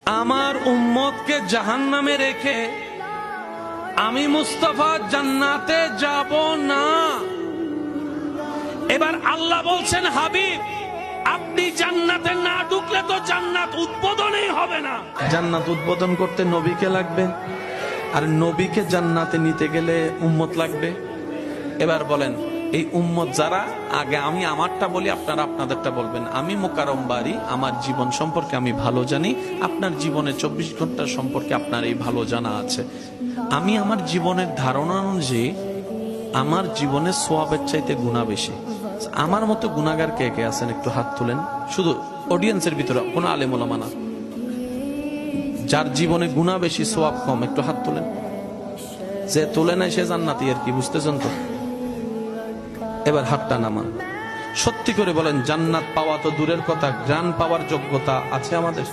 আমার উম্মতকে জাহান্নামে রেখে আমি মুস্তাফা জান্নাতে যাব না। এবার আল্লাহ বলছেন, হাবিব আপনি জান্নাতে না ঢুকলে তো জান্নাত উদ্বোধনই হবে না। জান্নাত উদ্বোধন করতে নবীকে লাগবে, আর নবীকে জান্নাতে নিতে গেলে উম্মত লাগবে। এবার বলেন, এই উম্মত যারা, আগে আমি আমারটা বলি, আপনারা আপনাদেরটা বলবেন। আমি মোকাররম বাড়ি, আমার জীবন সম্পর্কে আমি ভালো জানি, আপনার জীবনে 24 ঘন্টা সম্পর্কে আপনার এই ভালো জানা আছে। আমি আমার জীবনের ধারণা অনুযায়ী আমার জীবনে সওয়াবের চাইতে গুনাহ বেশি। আমার মতো গুনাহগার কে কে আছেন একটু হাত তুলেন, শুধু অডিয়েন্সের ভিতরে, কোনো আলেম ওলামা না। যার জীবনে গুনাহ বেশি সওয়াব কম একটু হাত তুলেন। যে তুলে নাই সে জান্নাতি আর কি, বুঝতেছেন তো? এবার হাতটা নামান। সত্যি করে বলেন, জান্নাত পাওয়া তো দূরের কথা, জ্ঞান পাওয়ার যোগ্যতা আছে আমাদের?